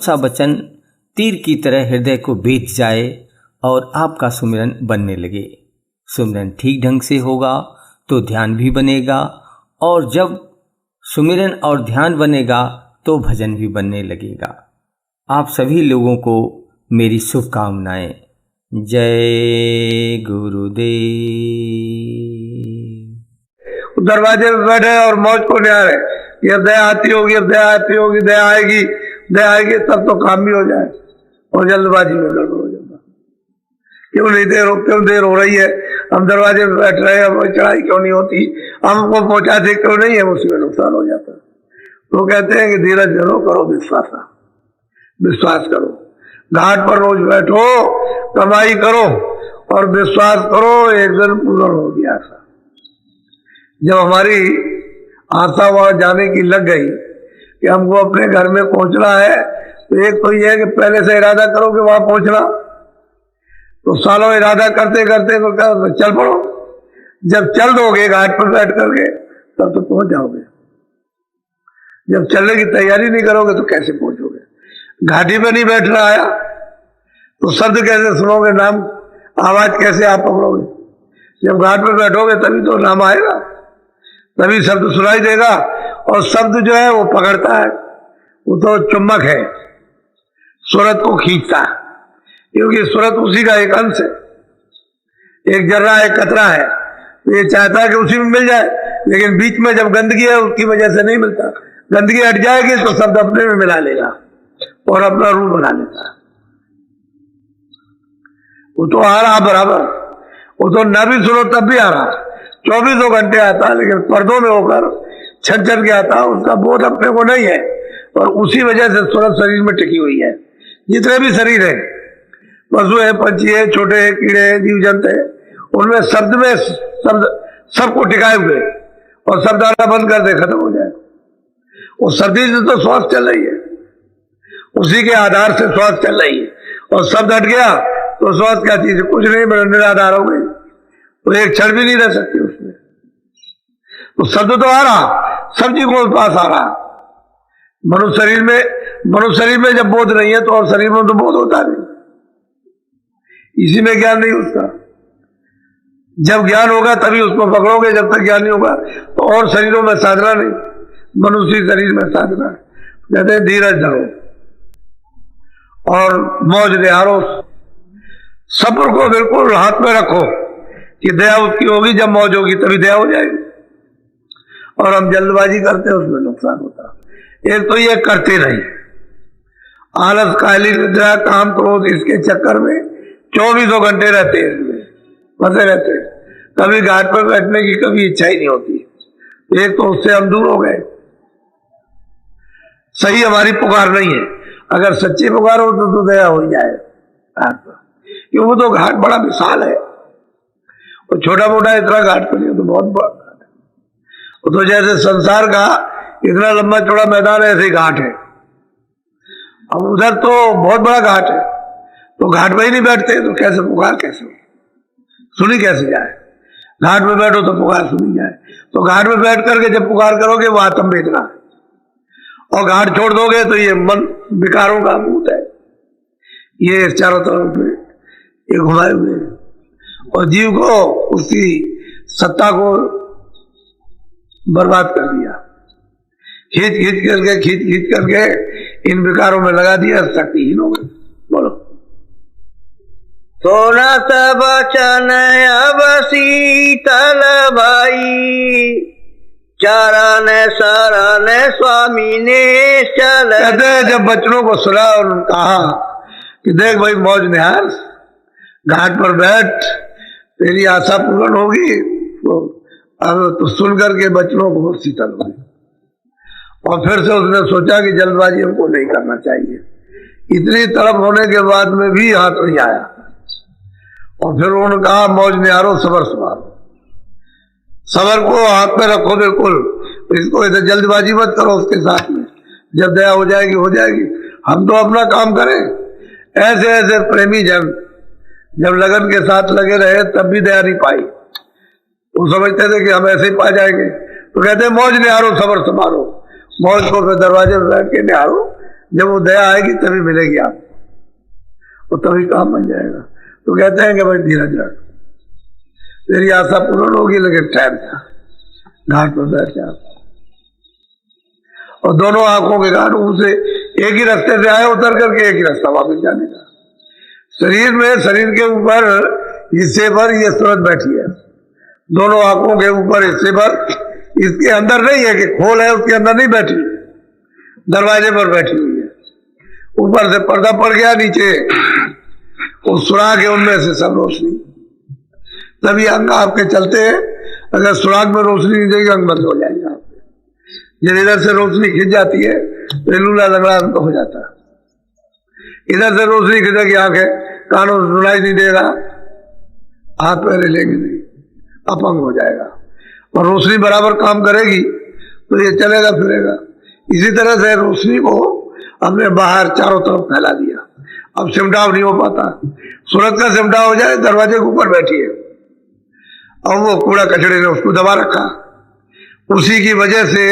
सा वचन तीर की तरह हृदय को बीत जाए और आपका सुमिरन बनने लगे। सुमिरन ठीक ढंग से होगा तो ध्यान भी बनेगा, और जब सुमिरन और ध्यान बनेगा तो भजन भी बनने लगेगा। आप सभी लोगों को मेरी शुभकामनाएं। जय गुरुदेव। दरवाजे पे बैठे और मौज को निहार है कि अब दया आती होगी, अब दया आती होगी, दया आएगी, दया आएगी, तब तो काम भी हो जाए। और जल्दबाजी में गड़बड़ हो जाता। क्यों नहीं देर हो रही है, हम दरवाजे पे बैठ रहे हैं, हम चढ़ाई क्यों नहीं होती, हमको पहुंचाते क्यों नहीं है, उसी में नुकसान हो जाता है। तो कहते हैं कि धीरज धरो, करो विश्वास करो। घाट पर रोज बैठो, कमाई करो और विश्वास करो, एक दिन पूर्ण होगी आशा। जब हमारी आशा वहां जाने की लग गई कि हमको अपने घर में पहुंचना है, तो एक तो यह है कि पहले से इरादा करो कि वहां पहुंचना। तो सालों इरादा करते करते तो क्या चल पड़ो। जब चल दोगे घाट पर बैठ करके तब तो पहुंच जाओगे। जब चलने की तैयारी नहीं करोगे तो कैसे पहुंचोगे। घाटी पे नहीं बैठना आया तो शब्द कैसे सुनोगे, नाम आवाज कैसे आप पकड़ोगे। जब घाट पे बैठोगे तभी तो नाम आएगा, तभी शब्द सुनाई देगा। और शब्द जो है वो पकड़ता है, वो तो चुम्बक है, सूरत को खींचता है, क्योंकि सूरत उसी का एक अंश है। एक जर्रा है, कतरा है, तो ये चाहता है कि उसी में मिल जाए, लेकिन बीच में जब गंदगी है उसकी वजह से नहीं मिलता। गंदगी हट जाएगी तो शब्द अपने में मिला लेगा और अपना रूप बना लेता है। वो तो आ रहा बराबर, वो तो न भी सुनो तब भी आ रहा, 24 घंटे आता, लेकिन पर्दों में होकर छन छन के आता, उसका बोध अपने को नहीं है। और उसी वजह से सूरत शरीर में टिकी हुई है। जितने भी शरीर है, पशु है, पंछी है, छोटे है, कीड़े है, जीव जंतु है, उनमें शब्द में शब्द सबको टिकाए हुए, और शब्द आना बंद कर दे खत्म हो जाए। वो शब्दी से तो श्वास चल रही है, उसी के आधार से श्वास चल रही है, और शब्द हट गया तो श्वास क्या चीज है, कुछ नहीं, निराधार हो गई, तो एक क्षण भी नहीं रह सकती उसमें। तो शब्द तो आ रहा, सब चीजों के पास आ रहा। मनुष्य शरीर में जब बोध नहीं है तो और शरीर में तो बोध होता नहीं, इसी में ज्ञान नहीं उसका। जब ज्ञान होगा तभी उसको पकड़ोगे, जब तक ज्ञान नहीं होगा तो और शरीरों में साधना नहीं, मनुष्य शरीर में साधना। कहते हैं धीरज धरो और मौज निहारो, सब्र को बिल्कुल हाथ में रखो कि दया उसकी होगी, जब मौज होगी तभी दया हो जाएगी। और हम जल्दबाजी करते हैं, उसमें नुकसान होता है। एक तो ये करते नहीं, आलस, काहली, निद्रा, काम, क्रोध, इसके चक्कर में 24 घंटे रहते हैं, इसमें फंसे रहते हैं। कभी घाट पर बैठने की कभी इच्छा ही नहीं होती। एक तो उससे हम दूर हो गए, सही हमारी पुकार नहीं है। अगर सच्ची पुकार हो तो दया हो जाए घाट पर, क्योंकि वो तो घाट बड़ा विशाल है। और छोटा मोटा इतना घाट पर नहीं, तो बहुत बड़ा घाट है। वो तो जैसे संसार का इतना लंबा चौड़ा मैदान है, ऐसे घाट है। अब उधर तो बहुत बड़ा घाट है, तो घाट में ही नहीं बैठते तो कैसे पुकार कैसे सुनी कैसे जाए। घाट में बैठो तो पुकार सुनी जाए। तो घाट में बैठ करके जब पुकार करोगे वो आत्म वेदना, और घाट छोड़ दोगे तो ये मन विकारों का भूत है, ये चारों तरफ में ये घुमाए हुए, और जीव को उसकी सत्ता को बर्बाद कर दिया। खींच करके इन विकारों में लगा दिया, शक्तिहीन हो गए। बोलो। सुनत बचन अब शीतल भाई, चरण शरण स्वामी ने चल। कहते हैं जब बच्चों को सुना और कहा कि देख भाई मौज निहार, घाट पर बैठ, तेरी आशा पूर्ण होगी। तो अब तो सुन करके बच्चों को शीतल हुई, और फिर से उसने सोचा कि जल्दबाजी हमको नहीं करना चाहिए। इतनी तड़प होने के बाद में भी हाथ नहीं आया, और फिर उन्होंने कहा मौज निहारो, सबर संभालो, सबर को हाथ में रखो बिल्कुल, इसको इधर जल्दबाजी मत करो उसके साथ में। जब दया हो जाएगी हो जाएगी, हम तो अपना काम करें। ऐसे ऐसे प्रेमी जन जब लगन के साथ लगे रहे तब भी दया नहीं पाई। वो समझते थे कि हम ऐसे ही पा जाएंगे, तो कहते हैं मौज निहारो, सबर संभालो। मौज को फिर दरवाजे पर बैठ के निहारो, जब वो दया आएगी तभी मिलेगी आपको, और तभी काम बन जाएगा। तो कहते हैं कि भाई धीरज रख, तेरी आशा पूर्ण होगी, लेकिन टाइम था, घाट पर बैठ जा। और दोनों आंखों के घाट उनसे एक ही रास्ते से आए, उतर करके एक ही रास्ता वापस जाने का। शरीर में, शरीर के ऊपर हिस्से पर ये सूरत बैठी है, दोनों आंखों के ऊपर हिस्से पर, इसके अंदर नहीं है कि खोल है, उसके अंदर नहीं बैठी, दरवाजे पर बैठी हुई है। ऊपर से पर्दा पड़ गया, नीचे वो सुराग है, उनमें से सब रोशनी, तभी अंग आपके चलते हैं। अगर सुराग में रोशनी नहीं देगी, अंग बंद हो जाएगा आपके। जब इधर से रोशनी खिंच जाती है तो लूला लगड़ा अंग हो जाता है। इधर से रोशनी खिंचेगी, आंखें कानों से सुनाई नहीं देगा, हाथ पैर हिलेंगे नहीं, अपंग हो जाएगा। और रोशनी बराबर काम करेगी तो ये चलेगा फिरेगा। इसी तरह से रोशनी को हमने बाहर चारों तरफ फैला दिया, अब सिमटाव नहीं हो पाता। सूरत का सिमटाव हो जाए, दरवाजे के ऊपर बैठी है, और वो कूड़ा कचड़े ने उसको दबा रखा, उसी की वजह से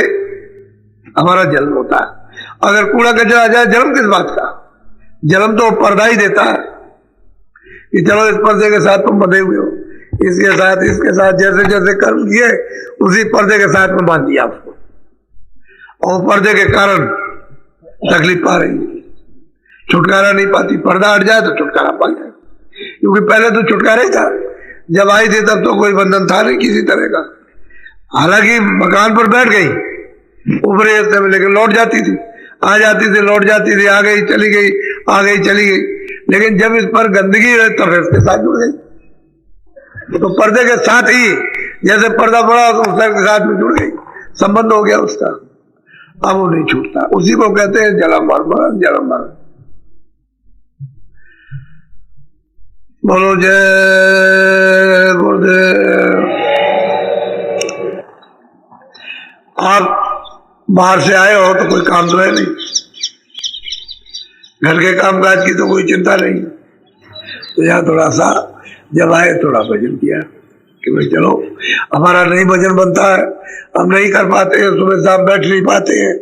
हमारा जन्म होता है। अगर कूड़ा कचरा आ जाए, जन्म किस बात का? जन्म तो पर्दा ही देता है कि चलो इस पर्दे के साथ तुम बंधे हुए हो, इसके साथ, इसके साथ, जैसे जैसे कर्म किए उसी पर्दे के साथ में बांध दिया उसको, और पर्दे के कारण तकलीफ पा रही है, छुटकारा नहीं पाती। पर्दा हट जाए तो छुटकारा पा जाए, क्योंकि पहले तो छुटकारा ही था। जब आई थी तब तो कोई बंधन था नहीं किसी तरह का। हालांकि मकान पर बैठ गई ऊपरी हिस्से में, लेकिन लौट जाती थी, आ जाती थी, लौट जाती थी, आ गई चली गई, आ गई चली गई। लेकिन जब इस पर गंदगी है तब इसके साथ जुड़ गई, तो पर्दे के साथ ही जैसे पर्दा पड़ा तो सर के साथ में जुड़ गई, संबंध हो गया उसका, अब वो नहीं छूटता। उसी को कहते हैं जन्म मरण, जन्म मरण। बोलो जय गुरुदेव। आप बाहर से आए हो तो कोई काम तो है नहीं, घर के कामकाज की तो कोई चिंता नहीं, तो यहाँ थोड़ा सा जब आए थोड़ा भजन किया कि भाई चलो, हमारा नहीं भजन बनता है, हम नहीं कर पाते हैं, सुबह शाम बैठ नहीं पाते हैं,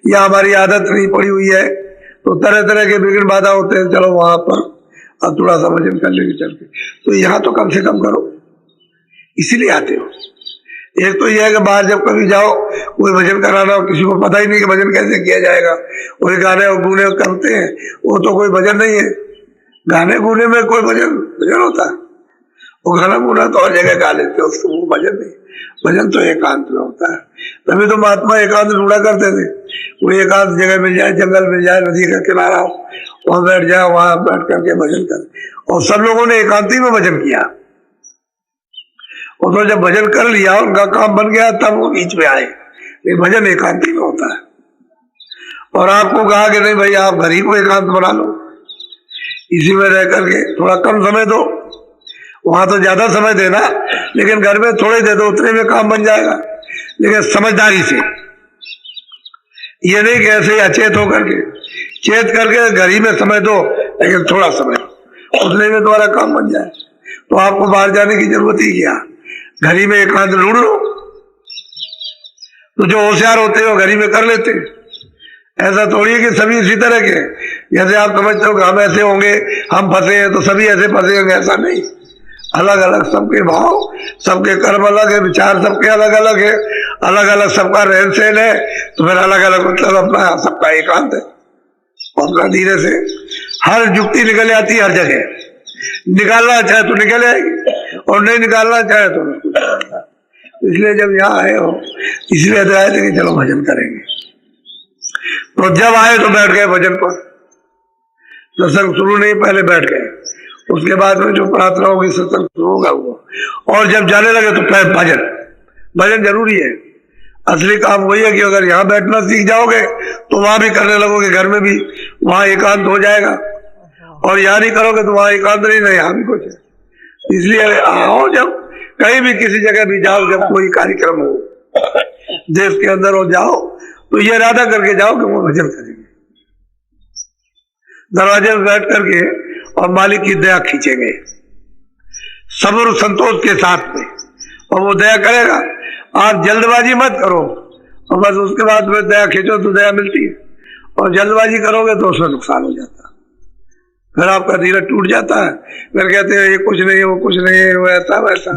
या हमारी आदत नहीं पड़ी हुई है, तो तरह तरह के विघ्न बाधा होते हैं। चलो वहां पर अब थोड़ा सा भजन कर लेंगे चल के, तो यहाँ तो कम से कम करो, इसीलिए आते हो। एक तो यह है कि बाहर जब कभी जाओ, कोई भजन कराना हो, किसी को पता ही नहीं कि भजन कैसे किया जाएगा, वही गाने और गूने करते हैं, वो तो कोई भजन नहीं है। गाने गूने में कोई भजन होता है? वो गाना गुना तो और जगह गा लेते, उसको वो भजन नहीं। भजन तो एकांत में होता है, तभी तो महात्मा एकांत ढूंढा करते थे। वो एकांत जगह मिल जाए, जंगल मिल जाए, नदी का किनारा हो, वहां बैठ जाए, वहां बैठ करके भजन कर। और सब लोगों ने एकांती में भजन किया, और तो जब भजन कर लिया, उनका काम बन गया, तब वो बीच में आए। लेकिन भजन एकांती में होता है। और आपको कहा कि नहीं भाई, आप घर ही को एकांत बना लो, इसी में रह करके थोड़ा कम समय दो, वहां तो ज्यादा समय देना, लेकिन घर में थोड़े दे दो, उतने में काम बन जाएगा। लेकिन समझदारी से, ये नहीं कि ऐसे ही अचेत होकर के, चेत करके घर ही में समय दो, लेकिन थोड़ा समय, उतने में तुम्हारा काम बन जाए। तो आपको बाहर जाने की जरूरत ही क्या, घर ही में एकांत ढूंढ लो। तो जो होशियार होते हो घर ही में कर लेते। ऐसा थोड़ी है कि सभी इसी तरह के, जैसे आप समझते हो कि हम ऐसे होंगे, हम फंसे हैं तो सभी ऐसे फंसे होंगे, ऐसा नहीं। अलग अलग सबके भाव, सबके कर्म अलग है, विचार सबके अलग अलग है, अलग अलग सबका रहन सहन है, तो फिर अलग अलग मतलब अपना सबका एकांत है। और धीरे से हर युक्ति निकल आती है, हर जगह निकालना चाहे तो निकल आएगी, और नहीं निकालना चाहे तो। इसलिए जब यहाँ आए हो, इसलिए तो आए थे कि चलो भजन करेंगे। तो जब आए तो बैठ गए भजन पर, सत्संग शुरू नहीं, पहले बैठ गए, उसके बाद में जो प्रार्थना होगी सत्संग शुरू होगा वो, और जब जाने लगे तो फिर भजन। भजन जरूरी है। असली काम वही है कि अगर यहाँ बैठना सीख जाओगे तो वहां भी करने लगोगे, घर में भी, वहां एकांत हो जाएगा। और यहाँ नहीं करोगे तो वहां एकांत नहीं, यहाँ भी कुछ है। इसलिए आओ, जब कहीं भी किसी जगह भी जाओ, जब कोई कार्यक्रम हो देश के अंदर हो, जाओ तो ये इरादा करके जाओ कि वो भजन करेंगे, दरवाजे में बैठ करके, और मालिक की दया खींचेंगे सब्र संतोष के साथ में, और वो दया करेगा। आप जल्दबाजी मत करो, और बस उसके बाद में दया खींचो तो दया मिलती है। और जल्दबाजी करोगे तो उसमें नुकसान हो जाता है, फिर आपका धीरज टूट जाता है। फिर कहते हैं ये कुछ नहीं, वो कुछ नहीं, वो ऐसा वैसा,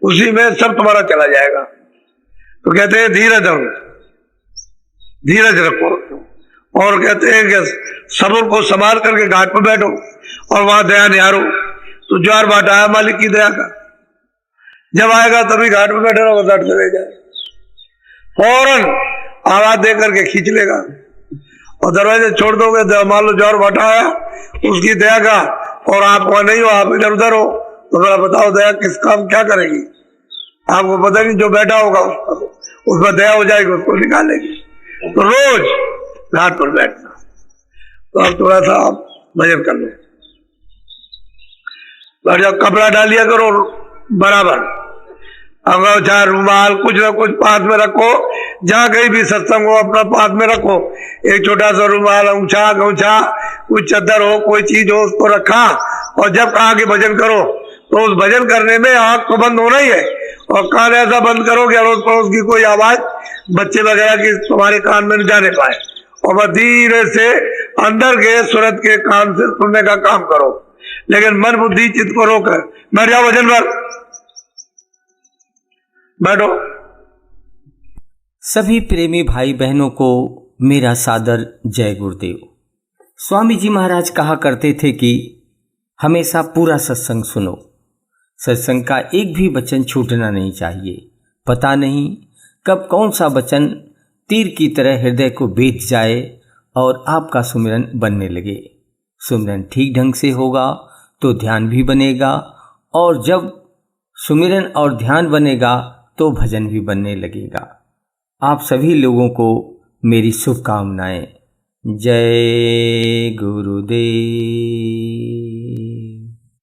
उसी में सब तुम्हारा चला जाएगा। तो कहते हैं धीरज धरो, धीरज रखो, और कहते हैं कि सब्र को संभाल करके घाट पर बैठो और वहां दया निहारो। तो ज्वार भाटा है मालिक की दया का, जब आएगा तभी घाट पर बैठे रहो, दट चले जाए, फौरन आवाज दे करके खींच लेगा। और दरवाजे छोड़ दोगे, मान लो ज्वार भाटा आया उसकी दया का, और आप वहां नहीं हो, आप इधर उधर हो, तो जरा बताओ दया किस काम क्या करेगी? आपको पता नहीं, जो बैठा होगा उसमें दया हो जाएगी, उसको निकालेगी। तो रोज घाट पर बैठना। तो अब थोड़ा सा आप भजन कर लो, और जब कपड़ा डालिया करो बराबर, अंगोछा रुमाल कुछ ना कुछ पास में रखो, जहाँ कहीं भी सत्संग हो अपना पास में रखो, एक छोटा सा रुमाल, अंगूछा गौछा, कुछ चादर हो, कोई चीज हो, उसको रखा। और जब कहा कि भजन करो, तो उस भजन करने में आंख तो बंद होना ही है, और कान ऐसा बंद करो कि अड़ोस पड़ोस की कोई आवाज बच्चे वगैरह की तुम्हारे कान में न जाने पाए, और वह धीरे से अंदर के सूरत के कान से सुनने का काम करो, लेकिन मन बुद्धि चित्त को रोकर बैठ जाओ भजन पर, बैठो। सभी प्रेमी भाई बहनों को मेरा सादर जय गुरुदेव। स्वामी जी महाराज कहा करते थे कि हमेशा पूरा सत्संग सुनो, सत्संग का एक भी वचन छूटना नहीं चाहिए। पता नहीं कब कौन सा वचन तीर की तरह हृदय को बीत जाए और आपका सुमिरन बनने लगे। सुमिरन ठीक ढंग से होगा तो ध्यान भी बनेगा, और जब सुमिरन और ध्यान बनेगा तो भजन भी बनने लगेगा। आप सभी लोगों को मेरी शुभकामनाएं। जय गुरुदेव।